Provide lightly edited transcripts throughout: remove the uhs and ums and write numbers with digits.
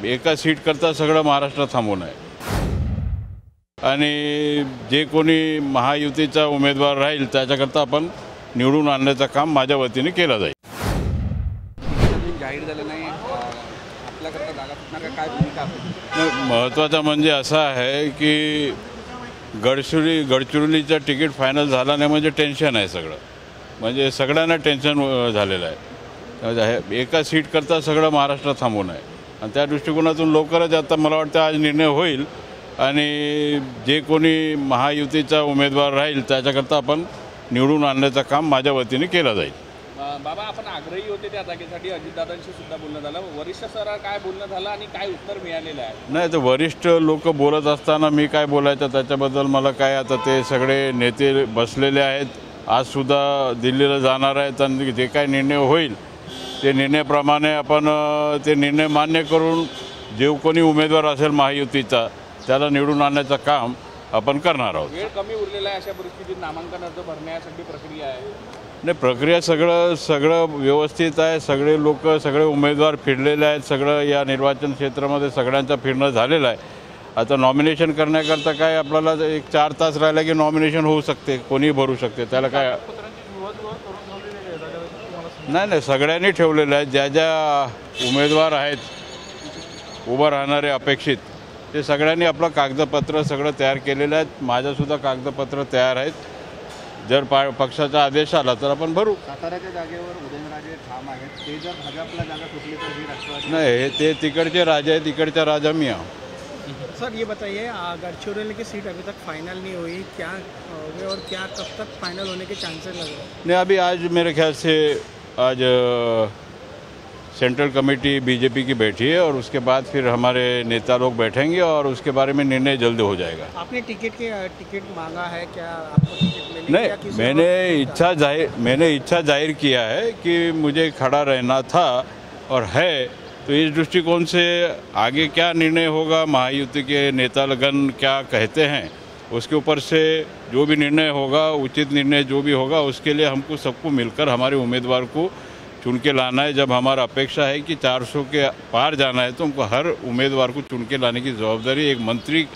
एका सीट करता सगळं महाराष्ट्र थांबून आहे आणि जे कोणी महायुतीचा उमेदवार राहील त्याच्याकरता आपण निवडून आणण्याचं काम माझ्या वतीने केलं जाईल. जाहीर झालं नाही आपल्याकरता जागा सुटणार काय भूमिका असेल? महत्त्वाचं म्हणजे असं आहे की गडचिरोलीचं तिकीट फायनल झालं नाही म्हणजे टेन्शन आहे सगळं, म्हणजे सगळ्यांना टेन्शन झालेलं आहे. एका सीट करता सगळं महाराष्ट्र थांबून आहे आणि त्या दृष्टिकोनातून लवकरच आता मला वाटतं आज निर्णय होईल आणि जे कोणी महायुतीचा उमेदवार राहील त्याच्याकरता आपण निवडून आणण्याचं काम माझ्या वतीने केलं जाईल. बाबा, आपण आग्रही होते त्या जागेसाठी, अजितदादांशी सुद्धा बोलणं झालं. वरिष्ठ स्तरावर काय बोलणं झालं आणि काय उत्तर मिळालेलं आहे? नाही, तर वरिष्ठ लोक बोलत असताना मी काय बोलायचं त्याच्याबद्दल मला काय, आता ते सगळे नेते बसलेले आहेत, आजसुद्धा दिल्लीला जाणार आहेत आणि जे काय निर्णय होईल ते निर्णयाप्रमाणे आपण ते निर्णय मान्य करून जे कोणी उमेदवार असेल महायुतीचा त्याला निवडून आणण्याचं काम आपण करणार आहोत. वेळ कमी उरलेला आहे, अशा परिस्थितीत नामांकन अर्ज भरण्यासाठी प्रक्रिया आहे? नाही, प्रक्रिया सगळं व्यवस्थित आहे. सगळे लोक, सगळे उमेदवार फिरलेले आहेत. सगळं या निर्वाचन क्षेत्रामध्ये सगळ्यांचं फिरणं झालेलं आहे. आता नॉमिनेशन करण्याकरता काय आपल्याला 1-4 तास राहिला की नॉमिनेशन होऊ शकते, कोणीही भरू शकते, त्याला काय नाही, सगळ्यांनी ठेवलेलं आहे. ज्या ज्या उमेदवार आहेत उभं राहणारे अपेक्षित ते सगळ्यांनी आपलं कागदपत्र सगळं तयार केलेलं आहे. माझंसुद्धा कागदपत्र तयार आहेत. जर पक्षाचा आदेश आला तर आपण भरू. साताऱ्याच्या जागेवर उदयनराजे ठाम आहेत, ते जर भाजपला जागा सुटली तर ही राष्ट्रवादी नाही, ते तिकडचे राजा आहे, तिकडचा राजा मी आहो. सर ये बताइए, गडचिरोली की सीट अभी तक फाइनल नहीं हुई, क्या होगी और क्या कब तक फाइनल होने के चांसेस लग रहे हैं? नहीं, अभी आज मेरे ख्याल से आज सेंट्रल कमेटी बीजेपी की बैठी है और उसके बाद फिर हमारे नेता लोग बैठेंगे और उसके बारे में निर्णय जल्द हो जाएगा. आपने टिकट मांगा है क्या? आपको टिकट मिलेगी? नहीं, मैंने इच्छा जाहिर किया है कि मुझे खड़ा रहना था और है, तो इस दृष्टिकोण से आगे क्या निर्णय होगा, महायुति के नेतागण क्या कहते हैं, उसके ऊपर से जो भी निर्णय होगा, उचित निर्णय जो भी होगा, उसके लिए हमको सबको मिलकर हमारे उम्मीदवार को चुन के लाना है. जब हमारा अपेक्षा है कि 400 के पार जाना है तो हमको हर उम्मीदवार को चुन के लाने की जवाबदारी एक मंत्री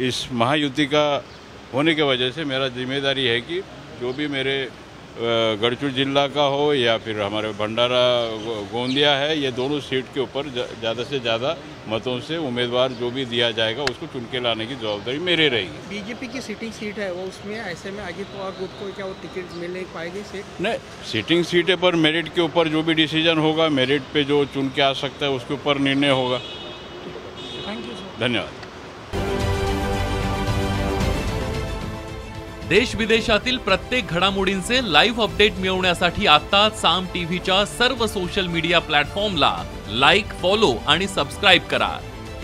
इस महायुति का होने की वजह से मेरा जिम्मेदारी है कि जो भी मेरे गढ़चिरोली जिला का हो या फिर हमारे भंडारा गोंदिया है, ये दोनों सीट के ऊपर ज़्यादा से ज़्यादा मतों से उम्मीदवार जो भी दिया जाएगा उसको चुन के लाने की जवाबदारी मेरी रहेगी. बीजेपी की सिटिंग सीट है वो, उसमें ऐसे में अजित पवार ग्रुप को क्या वो टिकट मिल नहीं पाएगी सीट? नहीं, सिटिंग सीट है पर मेरिट के ऊपर जो भी डिसीजन होगा, मेरिट पे जो चुन के आ सकता है उसके ऊपर निर्णय होगा. Thank you sir. धन्यवाद. देश विदेशातील प्रत्येक घडामोडींचे लाईव्ह अपडेट मिळवण्यासाठी आता साम टीव्हीच्या सर्व सोशल मीडिया प्लॅटफॉर्मला लाईक, फॉलो आणि सबस्क्राईब करा.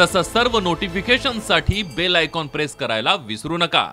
तसंच सर्व नोटिफिकेशनसाठी बेल आयकॉन प्रेस करायला विसरू नका.